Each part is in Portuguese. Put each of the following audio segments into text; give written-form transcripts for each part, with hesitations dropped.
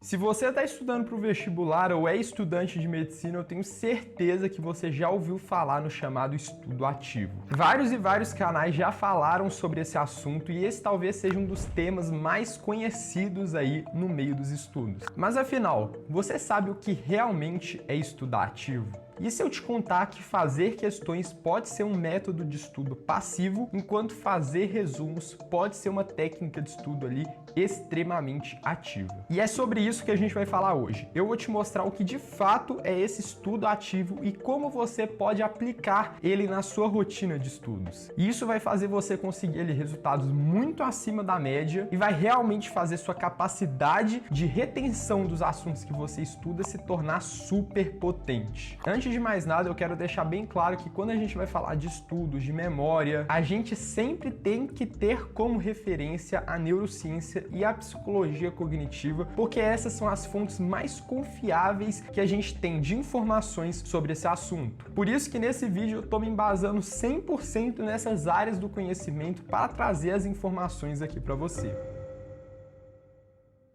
Se você está estudando para o vestibular ou é estudante de medicina, eu tenho certeza que você já ouviu falar no chamado estudo ativo. Vários canais já falaram sobre esse assunto e esse talvez seja um dos temas mais conhecidos aí no meio dos estudos. Mas afinal, você sabe o que realmente é estudar ativo? E se eu te contar que fazer questões pode ser um método de estudo passivo, enquanto fazer resumos pode ser uma técnica de estudo ali extremamente ativa? E é sobre isso que a gente vai falar hoje. Eu vou te mostrar o que de fato é esse estudo ativo e como você pode aplicar ele na sua rotina de estudos. E isso vai fazer você conseguir ali resultados muito acima da média e vai realmente fazer sua capacidade de retenção dos assuntos que você estuda se tornar super potente. Antes de mais nada, eu quero deixar bem claro que quando a gente vai falar de estudos, de memória, a gente sempre tem que ter como referência a neurociência e a psicologia cognitiva, porque essas são as fontes mais confiáveis que a gente tem de informações sobre esse assunto. Por isso que nesse vídeo eu estou me embasando 100% nessas áreas do conhecimento para trazer as informações aqui para você.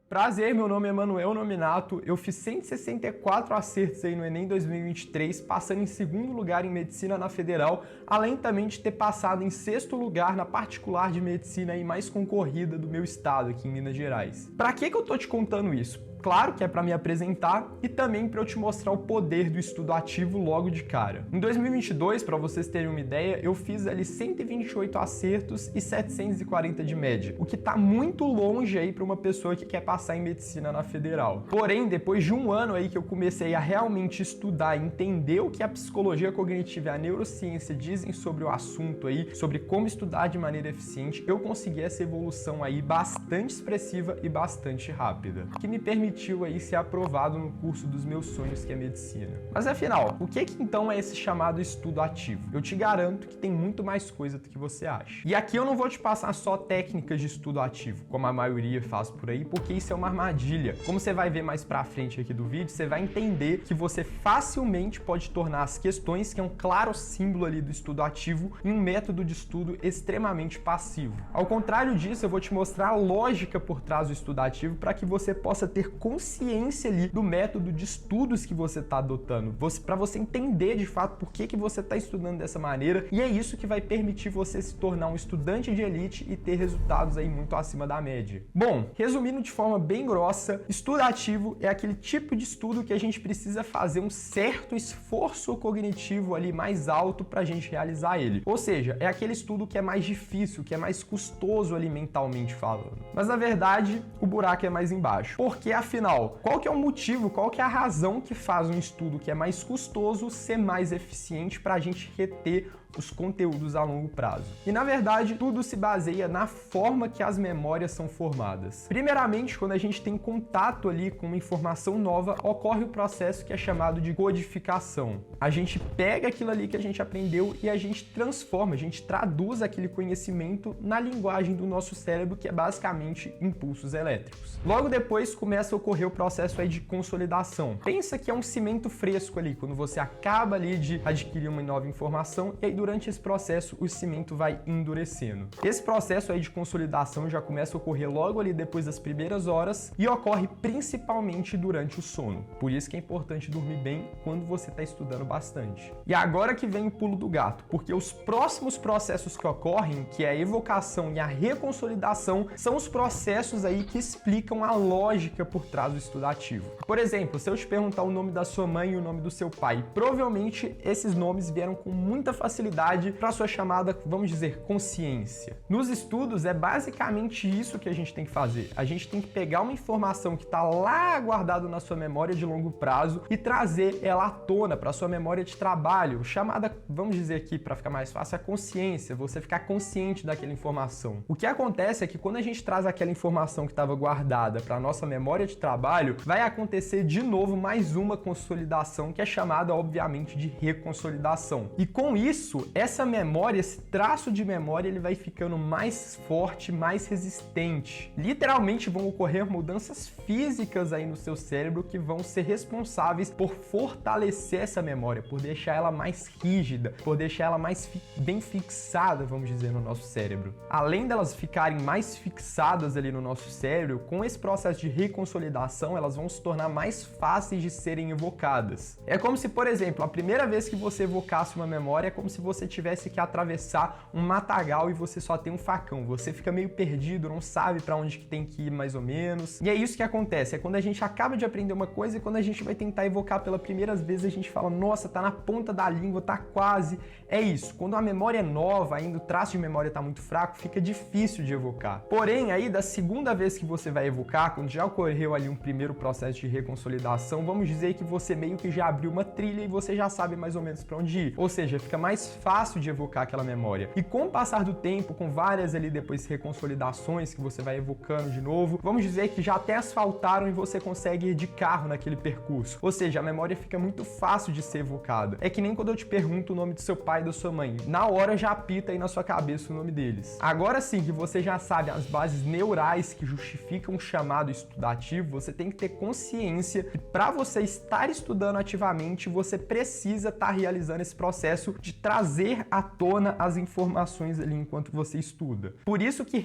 Prazer, meu nome é Manuel Nominato, eu fiz 164 acertos aí no Enem 2023, passando em segundo lugar em Medicina na Federal, além também de ter passado em sexto lugar na particular de Medicina aí mais concorrida do meu estado, aqui em Minas Gerais. Pra que eu tô te contando isso? Claro que é para me apresentar e também para eu te mostrar o poder do estudo ativo logo de cara. Em 2022, para vocês terem uma ideia, eu fiz ali 128 acertos e 740 de média, o que está muito longe aí para uma pessoa que quer passar em medicina na federal. Porém, depois de um ano aí que eu comecei a realmente estudar e entender o que a psicologia cognitiva e a neurociência dizem sobre o assunto aí, sobre como estudar de maneira eficiente, eu consegui essa evolução aí bastante expressiva e bastante rápida, que me permitiu aí ser aprovado no curso dos meus sonhos, que é medicina. Mas afinal, o que então é esse chamado estudo ativo? Eu te garanto que tem muito mais coisa do que você acha. E aqui eu não vou te passar só técnicas de estudo ativo, como a maioria faz por aí, porque isso é uma armadilha. Como você vai ver mais pra frente aqui do vídeo, você vai entender que você facilmente pode tornar as questões, que é um claro símbolo ali do estudo ativo, em um método de estudo extremamente passivo. Ao contrário disso, eu vou te mostrar a lógica por trás do estudo ativo para que você possa ter consciência ali do método de estudos que você está adotando, para você entender de fato por que você está estudando dessa maneira, e é isso que vai permitir você se tornar um estudante de elite e ter resultados aí muito acima da média. Bom, resumindo de forma bem grossa, estudo ativo é aquele tipo de estudo que a gente precisa fazer um certo esforço cognitivo ali mais alto para a gente realizar ele. Ou seja, é aquele estudo que é mais difícil, que é mais custoso ali mentalmente falando. Mas na verdade, o buraco é mais embaixo. Porque afinal, qual que é o motivo, qual que é a razão que faz um estudo que é mais custoso ser mais eficiente para a gente reter os conteúdos a longo prazo? E na verdade, tudo se baseia na forma que as memórias são formadas. Primeiramente, quando a gente tem contato ali com uma informação nova, ocorre o processo que é chamado de codificação. A gente pega aquilo ali que a gente aprendeu e a gente transforma, a gente traduz aquele conhecimento na linguagem do nosso cérebro, que é basicamente impulsos elétricos. Logo depois começa a ocorrer o processo aí de consolidação. Pensa que é um cimento fresco ali, quando você acaba ali de adquirir uma nova informação e aí durante esse processo o cimento vai endurecendo. Esse processo aí de consolidação já começa a ocorrer logo ali depois das primeiras horas e ocorre principalmente durante o sono. Por isso que é importante dormir bem quando você está estudando bastante. E agora que vem o pulo do gato, porque os próximos processos que ocorrem, que é a evocação e a reconsolidação, são os processos aí que explicam a lógica por trás do estudo ativo. Por exemplo, se eu te perguntar o nome da sua mãe e o nome do seu pai, provavelmente esses nomes vieram com muita facilidade para sua chamada, vamos dizer, consciência. Nos estudos é basicamente isso que a gente tem que fazer. A gente tem que pegar uma informação que está lá guardada na sua memória de longo prazo e trazer ela à tona para sua memória de trabalho, chamada, vamos dizer aqui para ficar mais fácil, a consciência, você ficar consciente daquela informação. O que acontece é que quando a gente traz aquela informação que estava guardada para a nossa memória de trabalho, vai acontecer de novo mais uma consolidação que é chamada, obviamente, de reconsolidação. E com isso, isso, essa memória, esse traço de memória, ele vai ficando mais forte, mais resistente. Literalmente vão ocorrer mudanças físicas aí no seu cérebro que vão ser responsáveis por fortalecer essa memória, por deixar ela mais rígida, por deixar ela mais bem fixada, vamos dizer, no nosso cérebro. Além delas ficarem mais fixadas ali no nosso cérebro, com esse processo de reconsolidação, elas vão se tornar mais fáceis de serem evocadas. É como se, por exemplo, a primeira vez que você evocasse uma memória é como se você tivesse que atravessar um matagal e você só tem um facão. Você fica meio perdido, não sabe para onde que tem que ir mais ou menos. E é isso que acontece, é quando a gente acaba de aprender uma coisa e quando a gente vai tentar evocar pela primeira vez, a gente fala, nossa, tá na ponta da língua, tá quase. É isso, quando a memória é nova, ainda o traço de memória tá muito fraco, fica difícil de evocar. Porém, aí da segunda vez que você vai evocar, quando já ocorreu ali um primeiro processo de reconsolidação, vamos dizer que você meio que já abriu uma trilha e você já sabe mais ou menos para onde ir. Ou seja, fica mais fácil de evocar aquela memória. E com o passar do tempo, com várias ali depois reconsolidações que você vai evocando de novo, vamos dizer que já até asfaltaram e você consegue ir de carro naquele percurso. Ou seja, a memória fica muito fácil de ser evocada. É que nem quando eu te pergunto o nome do seu pai e da sua mãe. Na hora já apita aí na sua cabeça o nome deles. Agora sim que você já sabe as bases neurais que justificam o chamado estudativo, você tem que ter consciência que para você estar estudando ativamente, você precisa estar realizando esse processo de trazer à tona as informações ali enquanto você estuda. Por isso que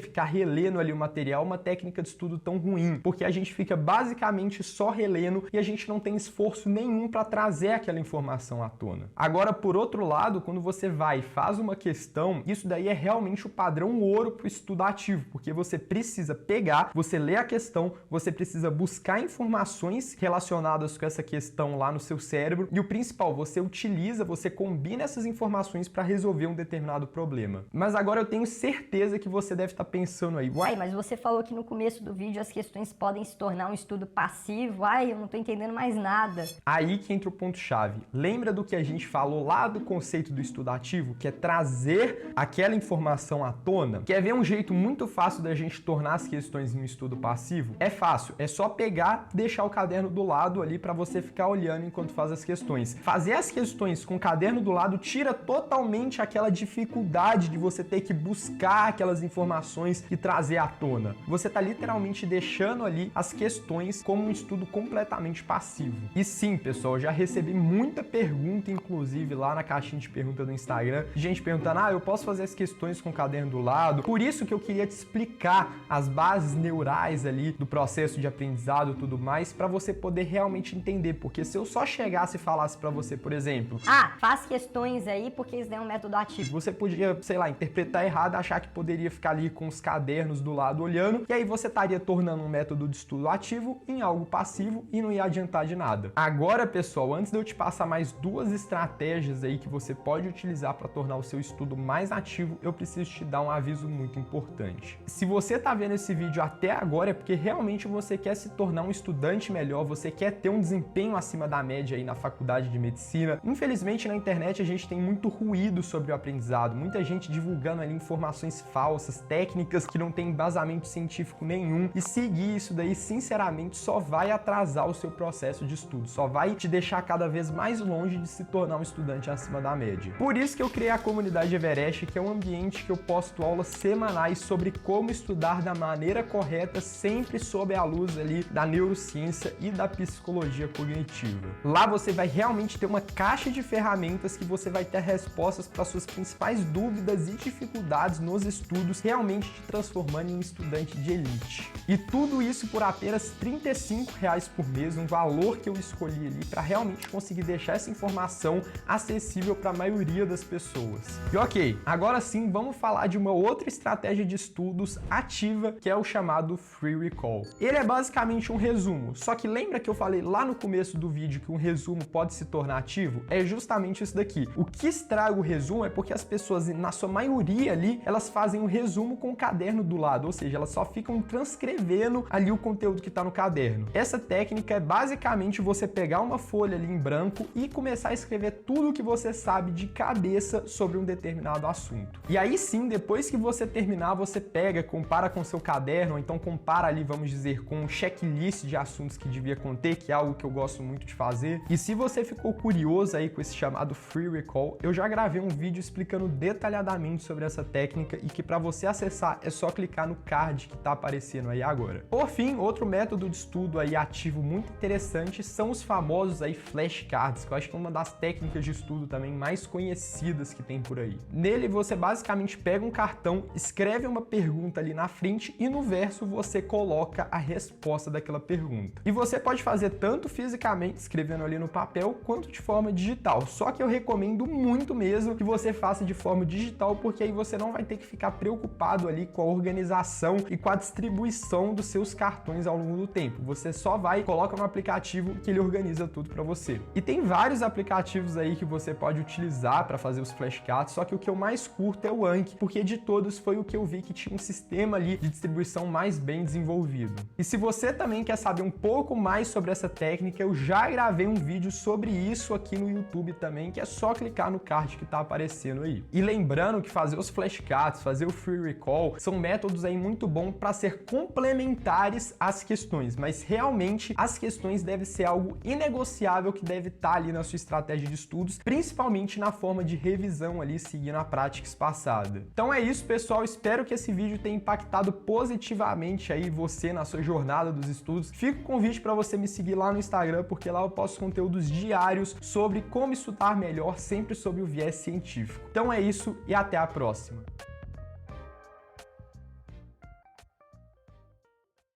ficar relendo ali o material é uma técnica de estudo tão ruim, porque a gente fica basicamente só relendo e a gente não tem esforço nenhum para trazer aquela informação à tona. Agora, por outro lado, quando você vai e faz uma questão, isso daí é realmente o padrão ouro para o estudo ativo, porque você precisa pegar, você lê a questão, você precisa buscar informações relacionadas com essa questão lá no seu cérebro e o principal, você combina essas informações para resolver um determinado problema. Mas agora eu tenho certeza que você deve estar pensando aí, uai, mas você falou que no começo do vídeo as questões podem se tornar um estudo passivo, eu não tô entendendo mais nada. Aí que entra o ponto-chave. Lembra do que a gente falou lá do conceito do estudo ativo, que é trazer aquela informação à tona? Quer ver um jeito muito fácil da gente tornar as questões em um estudo passivo? É fácil, é só pegar, deixar o caderno do lado ali para você ficar olhando enquanto faz as questões. Fazer as questões com o caderno do lado tira totalmente aquela dificuldade de você ter que buscar aquelas informações e trazer à tona. Você tá literalmente deixando ali as questões como um estudo completamente passivo. E sim, pessoal, eu já recebi muita pergunta, inclusive lá na caixinha de pergunta do Instagram, gente perguntando, eu posso fazer as questões com o caderno do lado? Por isso que eu queria te explicar as bases neurais ali do processo de aprendizado e tudo mais, para você poder realmente entender, porque se eu só chegasse e falasse para você, por exemplo, faz questões aí porque isso é um método ativo. Você podia, sei lá, interpretar errado, achar que poderia ficar ali com os cadernos do lado olhando, e aí você estaria tornando um método de estudo ativo em algo passivo e não ia adiantar de nada. Agora, pessoal, antes de eu te passar mais duas estratégias aí que você pode utilizar para tornar o seu estudo mais ativo, eu preciso te dar um aviso muito importante. Se você tá vendo esse vídeo até agora é porque realmente você quer se tornar um estudante melhor, você quer ter um desempenho acima da média aí na faculdade de medicina. Infelizmente, na internet a gente tem muito ruído sobre o aprendizado, muita gente divulgando ali informações falsas, técnicas que não tem embasamento científico nenhum, e seguir isso daí, sinceramente, só vai atrasar o seu processo de estudo, só vai te deixar cada vez mais longe de se tornar um estudante acima da média. Por isso que eu criei a comunidade Everest, que é um ambiente que eu posto aulas semanais sobre como estudar da maneira correta, sempre sob a luz ali da neurociência e da psicologia cognitiva. Lá você vai realmente ter uma caixa de ferramentas que você vai ter respostas para suas principais dúvidas e dificuldades nos estudos, realmente te transformando em um estudante de elite. E tudo isso por apenas R$ 35,00 por mês, um valor que eu escolhi ali para realmente conseguir deixar essa informação acessível para a maioria das pessoas. E ok, agora sim vamos falar de uma outra estratégia de estudos ativa, que é o chamado Free Recall. Ele é basicamente um resumo, só que lembra que eu falei lá no começo do vídeo que um resumo pode se tornar ativo? É justamente isso daqui. O que estraga o resumo é porque as pessoas, na sua maioria ali, elas fazem o resumo com o caderno do lado, ou seja, elas só ficam transcrevendo ali o conteúdo que está no caderno. Essa técnica é basicamente você pegar uma folha ali em branco e começar a escrever tudo o que você sabe de cabeça sobre um determinado assunto. E aí sim, depois que você terminar, você pega, compara com seu caderno, ou então compara ali, vamos dizer, com um checklist de assuntos que devia conter, que é algo que eu gosto muito de fazer. E se você ficou curioso aí com esse chamado Free Recall, eu já gravei um vídeo explicando detalhadamente sobre essa técnica e que para você acessar é só clicar no card que está aparecendo aí agora. Por fim, outro método de estudo aí ativo muito interessante são os famosos aí flashcards, que eu acho que é uma das técnicas de estudo também mais conhecidas que tem por aí. Nele você basicamente pega um cartão, escreve uma pergunta ali na frente e no verso você coloca a resposta daquela pergunta. E você pode fazer tanto fisicamente, escrevendo ali no papel, quanto de forma digital. Só que eu recomendo muito mesmo que você faça de forma digital, porque aí você não vai ter que ficar preocupado ali com a organização e com a distribuição dos seus cartões ao longo do tempo. Você só vai, coloca no aplicativo que ele organiza tudo para você. E tem vários aplicativos aí que você pode utilizar para fazer os flashcards, só que o que eu mais curto é o Anki, porque de todos foi o que eu vi que tinha um sistema ali de distribuição mais bem desenvolvido. E se você também quer saber um pouco mais sobre essa técnica, eu já gravei um vídeo sobre isso aqui no YouTube também, que é só clicar no card que tá aparecendo aí. E lembrando que fazer os flashcards, fazer o free recall, são métodos aí muito bons para ser complementares às questões, mas realmente as questões devem ser algo inegociável que deve estar ali na sua estratégia de estudos, principalmente na forma de revisão ali, seguindo a prática passada. Então é isso, pessoal, espero que esse vídeo tenha impactado positivamente aí você na sua jornada dos estudos. Fica o convite para você me seguir lá no Instagram, porque lá eu posto conteúdos diários sobre como estudar melhor, sempre sobre o viés científico. Então é isso e até a próxima.